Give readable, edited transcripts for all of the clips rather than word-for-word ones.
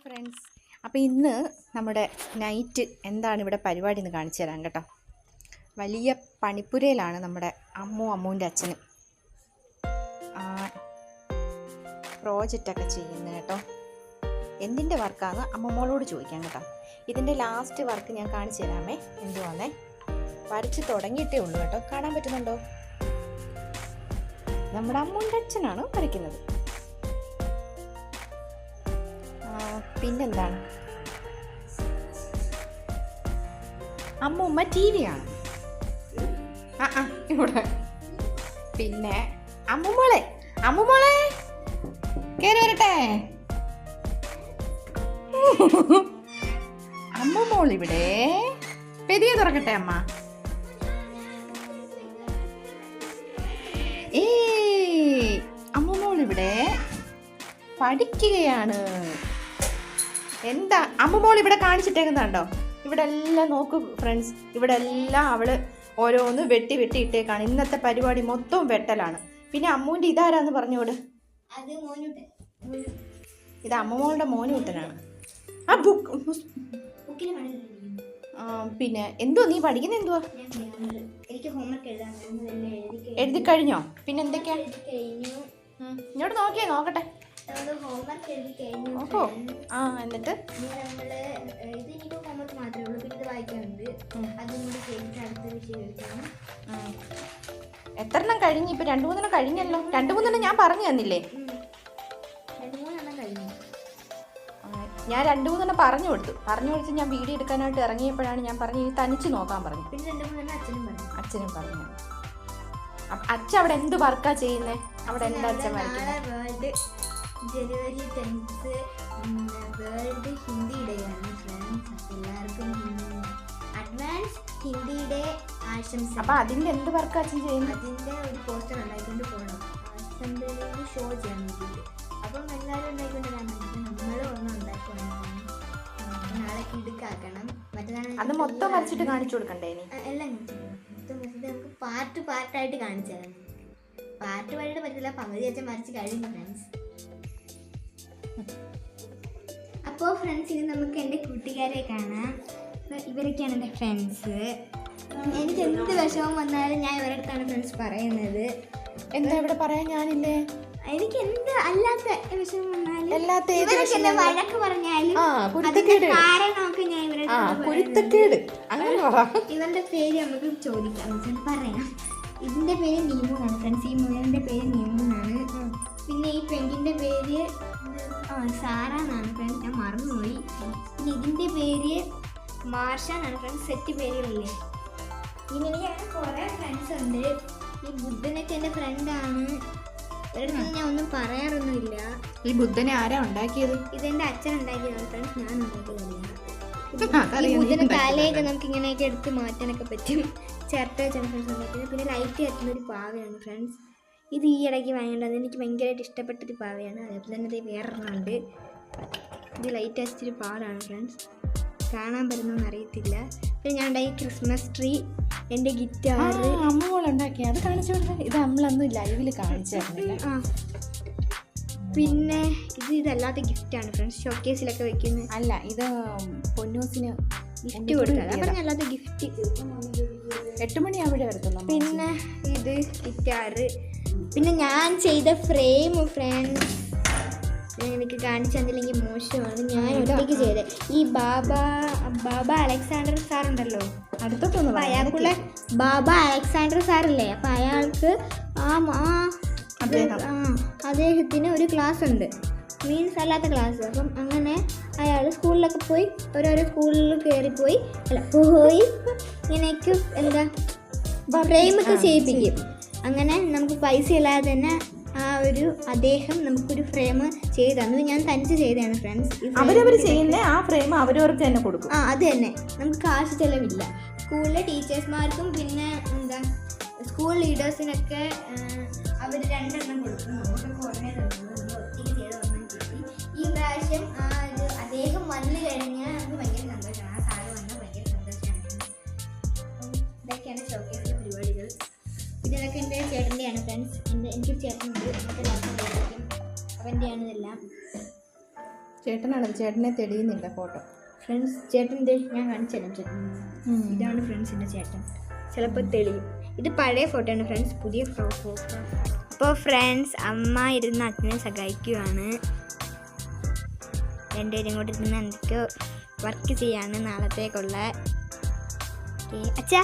Friends, അപ്പോൾ ഇന്ന് നമ്മുടെ നൈറ്റ് എന്താണ് ഇവിടെ പരിപാടി എന്ന് കാണിച്ചു തരാം കേട്ടോ. വലിയ പണിപ്പുരയിലാണ് നമ്മുടെ അമ്മൂൻ്റെ അച്ഛനും പ്രോജക്റ്റൊക്കെ ചെയ്യുന്നത് കേട്ടോ. എന്തിൻ്റെ വർക്കാണെന്ന് അമ്മമ്മോളോട് ചോദിക്കാം കേട്ടോ. ഇതിൻ്റെ ലാസ്റ്റ് വർക്ക് ഞാൻ കാണിച്ചു തരാമേ. എന്തുവാന്നേ, വരച്ച് തുടങ്ങിയിട്ടേ ഉള്ളൂ കേട്ടോ. കാണാൻ പറ്റുന്നുണ്ടോ? നമ്മുടെ അമ്മൂൻ്റെ അച്ഛനാണ് വരയ്ക്കുന്നത്. പിന്നെന്താണ്, അമ്മൂമ്മ ടി വി ആണ് ഇവിടെ. പിന്നെ അമ്മൂമ്മോളെ കേറി വരട്ടെ. അമ്മൂമ്മോളിവിടെ പെരിയ തുറക്കട്ടെ അമ്മ. അമ്മൂമ്മോളിവിടെ പഠിക്കുകയാണ്. എന്താ അമ്മൂമ്മോൾ ഇവിടെ കാണിച്ചിട്ടേക്കുന്നുണ്ടോ? ഇവിടെ എല്ലാം നോക്കൂ ഫ്രണ്ട്സ്, ഇവിടെ എല്ലാം അവള് ഓരോന്ന് വെട്ടി ഇട്ടേക്കാണ്. ഇന്നത്തെ പരിപാടി മൊത്തം വെട്ടലാണ്. പിന്നെ അമ്മൂൻ്റെ ഇതാരാന്ന് പറഞ്ഞോട്. ഇത് അമ്മൂമ്മോളുടെ മോനുകുട്ടനാണ്. ആ ബുക്ക് പിന്നെ എന്തുവാ നീ പഠിക്കുന്നത്? എന്തുവാ എഴുതി കഴിഞ്ഞോ? പിന്നെ എന്തൊക്കെയാ? ഇങ്ങോട്ട് നോക്കട്ടെ. ഓഹോ, എന്നിട്ട് എത്രണ്ണം കഴിഞ്ഞു? ഇപ്പൊ 2-3 കഴിഞ്ഞല്ലോ. 2-3 ഞാൻ പറഞ്ഞു തന്നില്ലേ? ഞാൻ 2-3 പറഞ്ഞു കൊടുത്ത് ഞാൻ വീഡിയോ എടുക്കാനായിട്ട് ഇറങ്ങിയപ്പോഴാണ് ഞാൻ പറഞ്ഞു ഈ തനിച്ച് നോക്കാൻ പറഞ്ഞു. അച്ഛനും പറഞ്ഞു. അച്ഛൻ അവിടെ എന്ത് വർക്കാ ചെയ്യുന്നേ? അവിടെ എന്താ അച്ഛൻ വരയ്ക്കുന്നത്? ജനുവരി 10th വേൾഡ് ഹിന്ദി ഡേ ആണ് ഫ്രണ്ട്സ്. എല്ലാവർക്കും അഡ്വാൻസ് ഹിന്ദി ഡേ ആശംസ. അപ്പൊ അതിന്റെ എന്ത് വർക്ക് അച്ഛൻ ചെയ്യുന്നത്? അതിന്റെ ഒരു പോസ്റ്റർ ഉണ്ടായിക്കൊണ്ട് പോകണം. അസംബ്ലിയിൽ ഷോ ചെയ്യാൻ വേണ്ടിയിട്ട്. അപ്പം എല്ലാവരും ഉണ്ടായിക്കൊണ്ടിരാണ്. നമ്മൾ ഒന്നും ഉണ്ടാക്കുവാണ്. നാളെ കിടുക്കാക്കണം. മറ്റന്നാൾ അത് മൊത്തം വരച്ചിട്ട് കാണിച്ചു കൊടുക്കണ്ടേ? എല്ലാം മൊത്തം വരച്ചിട്ട് നമുക്ക് പാർട്ടായിട്ട് കാണിച്ചു തരാം. പാർട്ട് വഴിയിട്ട് പറ്റില്ല, പകുതി അച്ഛൻ വരച്ച് കഴിഞ്ഞു ഫ്രണ്ട്സ്. അപ്പോൾ ഫ്രണ്ട്സ്, ഇനി നമുക്ക് എൻ്റെ കൂട്ടുകാരെ കാണാം. ഇവരൊക്കെയാണ് എൻ്റെ ഫ്രണ്ട്സ്. എനിക്ക് എന്ത് വിഷമം വന്നാലും ഞാൻ ഇവരുടെ അടുത്താണ് ഫ്രണ്ട്സ് പറയുന്നത്. എന്താ ഇവിടെ പറയാൻ ഞാനില്ലേ? എനിക്ക് എന്ത് അല്ലാത്ത വിഷമം വന്നാലും ഇവരൊക്കെ വഴക്ക് പറഞ്ഞാലും കാരണമൊക്കെ ഞാൻ ഇവരുടെ പേര് നമുക്ക് ചോദിക്കാം, പറയാം. ഇതിൻ്റെ പേര് നീമൂന്നാണ് ഫ്രണ്ട്സ്. ഈ മുയലിൻ്റെ പേര് നീമൂന്നാണ്. പിന്നെ ഈ പെണ്ണിൻ്റെ പേര് സാറാന്നാണ് ഫ്രണ്ട്സ്, ഞാൻ മറന്നുപോയി. പിന്നെ ഇതിൻ്റെ പേര് മാർഷാന്നാണ് ഫ്രണ്ട്സ്. സെറ്റ് പേരുകളില്ലേ. ഇങ്ങനെ കുറേ ഫ്രണ്ട്സ് ഉണ്ട്. ഈ ബുദ്ധനൊക്കെ എൻ്റെ ഫ്രണ്ടാണ്. ഒരിടത്തും ഞാൻ ഒന്നും പറയാറൊന്നുമില്ല. ഈ ബുദ്ധനെ ആരാ ഉണ്ടാക്കിയത്? ഇതെൻ്റെ അച്ഛൻ ഉണ്ടാക്കിയതാണ് ഫ്രണ്ട്സ്, ഞാൻ ഉണ്ടാക്കിയതല്ല. ഈ ബുദ്ധനെ തലയൊക്കെ നമുക്ക് ഇങ്ങനെയൊക്കെ എടുത്ത് മാറ്റാനൊക്കെ പറ്റും. ചിരട്ട വെച്ചാണ് ഫ്രണ്ട്സ് ഉണ്ടാക്കിയത്. പിന്നെ ലൈറ്റ് കത്തുന്നൊരു പാവയാണ് ഫ്രണ്ട്സ്. ഇത് ഈ ഇടയ്ക്ക് വാങ്ങേണ്ടത് എനിക്ക് ഭയങ്കരമായിട്ട് ഇഷ്ടപ്പെട്ടൊരു പാവയാണ്. അതേപോലെ തന്നെ ഇത് വേറൊരെണ്ണമുണ്ട്. ഇത് ലൈറ്റ് വെച്ചിട്ടൊരു പാവാണ് ഫ്രണ്ട്സ്, കാണാൻ പറ്റുന്നൊന്നും അറിയത്തില്ല. പിന്നെ ഞാൻ ഉണ്ടാക്കി ക്രിസ്മസ് ട്രീ, എൻ്റെ ഗിറ്റാർ അമ്മോളുണ്ടാക്കി. അത് കാണിച്ചു കൊടുക്കാൻ. ഇത് നമ്മളൊന്നും ലൈവിൽ കാണിച്ചിരുന്നില്ല. പിന്നെ ഇതല്ലാത്ത ഗിഫ്റ്റാണ് ഫ്രണ്ട്സ്, ഷോക്കേസിലൊക്കെ വെക്കുന്നത്. അല്ല, ഇത് പൊന്നൂസിന് ഗിഫ്റ്റ് കൊടുക്കുക. അപ്പം അല്ലാത്ത ഗിഫ്റ്റ് 8 മണി അവിടെ വരത്തുള്ളൂ. പിന്നെ ഇത് ഗിറ്റാർ. പിന്നെ ഞാൻ ചെയ്ത ഫ്രെയിം ഫ്രണ്ട്സ് എനിക്ക് കാണിച്ചു തന്നില്ലെങ്കിൽ മോശമാണ്. ഞാൻ ഒറ്റയ്ക്ക് ചെയ്തത്. ഈ ബാബ അലക്സാണ്ടർ സാറുണ്ടല്ലോ, അടുത്തോട്ടൊന്നും അയാൾക്കുള്ള ബാബ അലക്സാണ്ടർ സാറല്ലേ, അപ്പം അയാൾക്ക് അദ്ദേഹത്തിന് ഒരു ക്ലാസ് ഉണ്ട്, മീൻസ് അല്ലാത്ത ക്ലാസ്. അപ്പം അങ്ങനെ അയാൾ സ്കൂളിലൊക്കെ പോയി ഓരോരോ സ്കൂളിൽ കയറിപ്പോയി ഇങ്ങനെയൊക്കെ എന്താ ഫ്രെയിമൊക്കെ ചെയ്യിപ്പിക്കും. അങ്ങനെ നമുക്ക് പൈസ ഇല്ലാതെ തന്നെ അദ്ദേഹം നമുക്കൊരു ഫ്രെയിം ചെയ്ത് തന്നു. ഞാൻ തനിച്ച് ചെയ്തതാണ് ഫ്രണ്ട്സ്. അവരവർ ചെയ്യുന്ന ആ ഫ്രെയിം അവരവർക്ക് തന്നെ കൊടുക്കും. അത് തന്നെ, നമുക്ക് കാശ് ചിലവില്ല. സ്കൂളിലെ ടീച്ചേഴ്സ്മാർക്കും പിന്നെ എന്താ സ്കൂൾ ലീഡേഴ്സിനൊക്കെ അവർ 2 എണ്ണം കൊടുക്കും. നമുക്ക് കുറേ ഒറ്റയ്ക്ക് ചെയ്ത് ഒന്നും കിട്ടി. ഈ പ്രാവശ്യം അദ്ദേഹം വന്നു കഴിഞ്ഞാൽ നമുക്ക് ഭയങ്കര സന്തോഷമാണ്. ആ സാറ് വന്നാൽ ഭയങ്കര സന്തോഷമാണ്. ഇതൊക്കെയാണ് ഷോക്കേസിലെ പരിപാടികൾ. ഇതൊക്കെ എൻ്റെ ചേട്ടൻ്റെയാണ് ഫ്രണ്ട്സ്. എനിക്കൊരു ചേട്ടനുണ്ട്, മറ്റേ അവൻ്റെയാണ് ഇതെല്ലാം. ചേട്ടനാണത്, ചേട്ടനെ തെളിയുന്നില്ല ഫോട്ടോ. ഫ്രണ്ട്സ് ചേട്ടൻ്റെ ഞാൻ കാണിച്ചു തരാം ചേട്ടൻ. ഇതാണ് ഫ്രണ്ട്സിൻ്റെ ചേട്ടൻ. ചിലപ്പോൾ തെളിയും. ഇത് പഴയ ഫോട്ടോ ആണ് ഫ്രണ്ട്സ്, പുതിയ ഫോട്ടോ. അപ്പോൾ ഫ്രണ്ട്സ് അമ്മ ഇരുന്ന് അച്ഛനെ സഹായിക്കുകയാണ്. രണ്ടുപേരും കൂടി ഇരുന്ന് എന്തൊക്കെയോ വർക്ക് ചെയ്യാണ് നാളത്തേക്കുള്ള. അച്ഛാ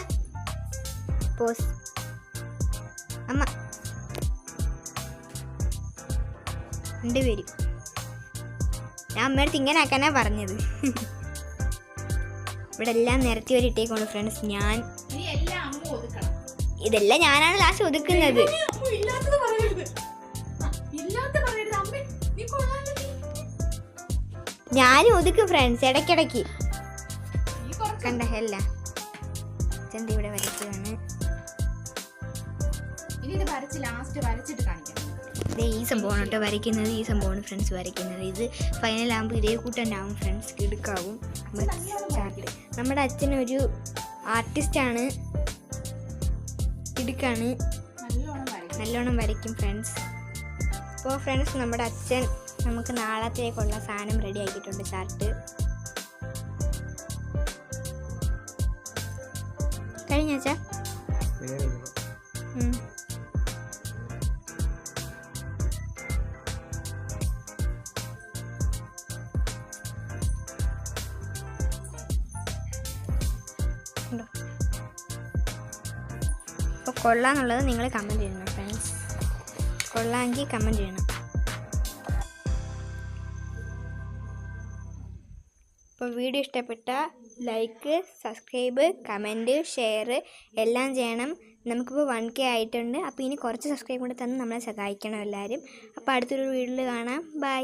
പോസ്. അമ്മ രണ്ടുപേരും. ഞാൻ അമ്മയടുത്ത് ഇങ്ങനെ ആക്കാനാ പറഞ്ഞത്. ഇവിടെ എല്ലാം നിരത്തി വരെ ഇട്ടേക്കൊണ്ട് ഫ്രണ്ട്സ്. ഇതെല്ലാം ഞാനാണ് ലാസ്റ്റ് ഒതുക്കുന്നത്. ഞാനും ഒതുക്കും ഫ്രണ്ട്സ് ഇടയ്ക്കിടയ്ക്ക്. കണ്ട അല്ല ചന്ത ഇവിടെ വരയ്ക്കുകയാണ്. ഈ സംഭവമാണ് കേട്ടോ വരയ്ക്കുന്നത്. ഈ സംഭവമാണ് ഫ്രണ്ട്സ് വരയ്ക്കുന്നത്. ഇത് ഫൈനലാകുമ്പോൾ ഇതേ കൂട്ടണ്ടാവും ഫ്രണ്ട്സ്, കിടുക്കാവും. നമ്മുടെ അച്ഛനൊരു ആർട്ടിസ്റ്റാണ്, കിടുക്കാണ്, നല്ലോണം വരയ്ക്കും ഫ്രണ്ട്സ്. അപ്പോൾ ഫ്രണ്ട്സ് നമ്മുടെ അച്ഛൻ നമുക്ക് നാളത്തേക്കുള്ള സാധനം റെഡി ആക്കിയിട്ടുണ്ട്. ചാർട്ട് കഴിഞ്ഞ അച്ഛാ. അപ്പോൾ കൊള്ളാന്നുള്ളത് നിങ്ങൾ കമൻറ്റ് ചെയ്യണം ഫ്രണ്ട്സ്. കൊള്ളാമെങ്കിൽ കമൻറ്റ് ചെയ്യണം. അപ്പോൾ വീഡിയോ ഇഷ്ടപ്പെട്ട ലൈക്ക്, സബ്സ്ക്രൈബ്, കമൻറ്റ്, ഷെയർ എല്ലാം ചെയ്യണം. നമുക്കിപ്പോൾ 1K ആയിട്ടുണ്ട്. അപ്പോൾ ഇനി കുറച്ച് സബ്സ്ക്രൈബ് കൂടെ തന്ന് നമ്മളെ സഹായിക്കണം എല്ലാവരും. അപ്പോൾ അടുത്തൊരു വീഡിയോയിൽ കാണാം. ബൈ.